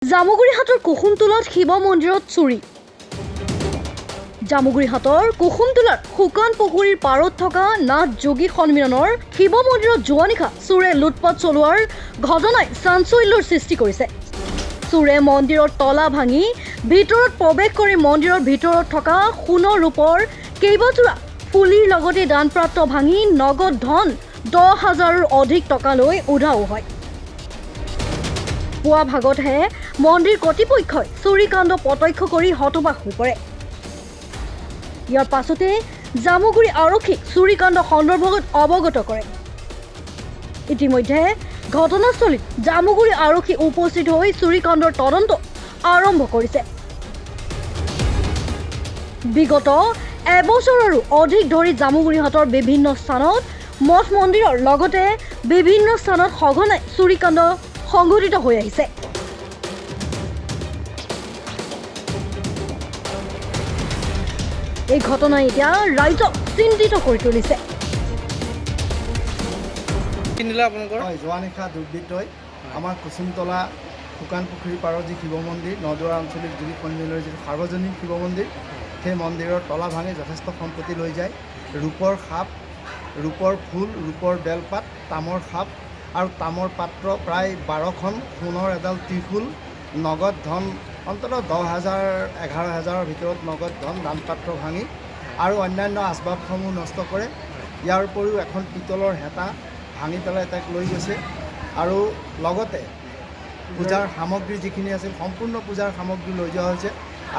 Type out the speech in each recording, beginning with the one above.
জামুগুৰিহাটৰ কুসুমটোলাত শিৱ মন্দিৰত চুৰি। জামুগুৰিহাটৰ কুসুমটোলাৰ শুকান পুখুৰীৰ পাৰত থকা নাথ যোগী সন্মিলনৰ শিৱ মন্দিৰত যোৱা নিশা চোৰে লুটপাট চলোৱাৰ ঘটনাই চাঞ্চল্যৰ সৃষ্টি কৰিছে। চোৰে মন্দিৰৰ তলা ভাঙি ভিতৰত প্ৰৱেশ কৰি মন্দিৰৰ ভিতৰত থকা সোণৰ ৰূপৰ কেইবাজোৰা ফুলিৰ লগতে দানপাত্ৰ ভাঙি নগদ ধন 10,000ৰো অধিক টকা লৈ উধাও হয়। পুৱা ভাগতহে মন্দিৰ কৰ্তৃপক্ষই চুৰিকাণ্ড প্ৰত্যক্ষ কৰি হতবাক হৈ পৰে। ইয়াৰ পাছতে জামুগুৰি আৰক্ষীক চুৰিকাণ্ড সন্দৰ্ভত অৱগত কৰে। ইতিমধ্যে ঘটনাস্থলীত জামুগুৰি আৰক্ষী উপস্থিত হৈ চুৰিকাণ্ডৰ তদন্ত আৰম্ভ কৰিছে। বিগত এবছৰৰো অধিক ধৰি জামুগুৰিহাটৰ বিভিন্ন স্থানত মঠ মন্দিৰৰ লগতে বিভিন্ন স্থানত সঘনাই চুৰিকাণ্ড সংঘটিত হৈ আহিছে। এই ঘটনাই এতিয়া ৰাইজক চিন্তিত কৰি তুলিছে। যোৱা নিশা দুৰ্বৃত্তই আমাৰ কুসুমতলা শুকান পুখুৰীৰ পাৰৰ যি শিৱ মন্দিৰ নদুৱাৰ আঞ্চলিক যোগী সন্মিলনৰ যিটো সাৰ্বজনীন শিৱ মন্দিৰ, সেই মন্দিৰৰ তলা ভাঙি যথেষ্ট সম্পত্তি লৈ যায়। ৰূপৰ সাপ, ৰূপৰ ফুল, ৰূপৰ বেলপাত, তামৰ সাপ আৰু তামৰ পাত্ৰ প্ৰায় 12খন, সোণৰ এডাল ত্ৰিশূল, নগদ ধন অন্ততঃ 10,000 11,000ৰ ভিতৰত নগদ ধন দানপাত্ৰ ভাঙি আৰু অন্যান্য আচবাবসমূহ নষ্ট কৰে। ইয়াৰ উপৰিও এখন পিতলৰ হেতা ভাঙি পেলাই তাক লৈ গৈছে আৰু লগতে পূজাৰ সামগ্ৰী যিখিনি আছিল সম্পূৰ্ণ পূজাৰ সামগ্ৰী লৈ যোৱা হৈছে।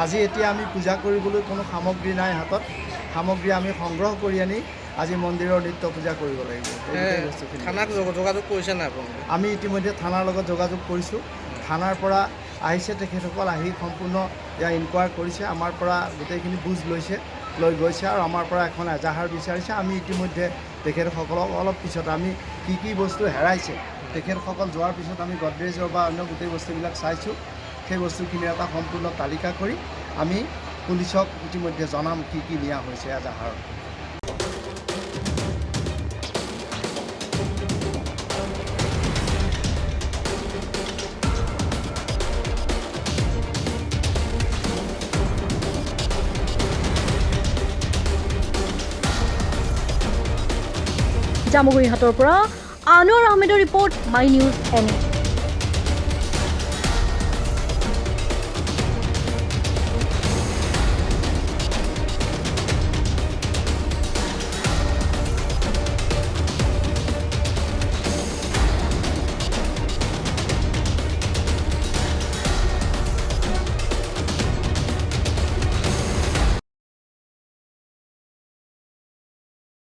আজি এতিয়া আমি পূজা কৰিবলৈ কোনো সামগ্ৰী নাই হাতত, সামগ্ৰী আমি সংগ্ৰহ কৰি আনি আজি মন্দিৰৰ নিত্য পূজা কৰিব লাগিব। থানাক যোগাযোগ কৰিছে নাই আপুনি? আমি ইতিমধ্যে থানাৰ লগত যোগাযোগ কৰিছোঁ। থানাৰ পৰা আহিছে তেখেতসকল, আহি সম্পূৰ্ণ ইয়াৰ ইনকুৱায়াৰ কৰিছে, আমাৰ পৰা গোটেইখিনি বুজ লৈ গৈছে আৰু আমাৰ পৰা এখন এজাহাৰ বিচাৰিছে। আমি ইতিমধ্যে তেখেতসকলক অলপ পিছত আমি কি বস্তু হেৰাইছে তেখেতসকল যোৱাৰ পিছত আমি গডৰেজৰ বা অন্য গোটেই বস্তুবিলাক চাইছোঁ। সেই বস্তুখিনিৰ এটা সম্পূৰ্ণ তালিকা কৰি আমি পুলিচক ইতিমধ্যে জনাম কি নিয়া হৈছে এজাহাৰত। জামুগুৰিহাটৰ পৰা আনোৱাৰ আহমেদৰ ৰিপৰ্ট, মাই নিউজ NA।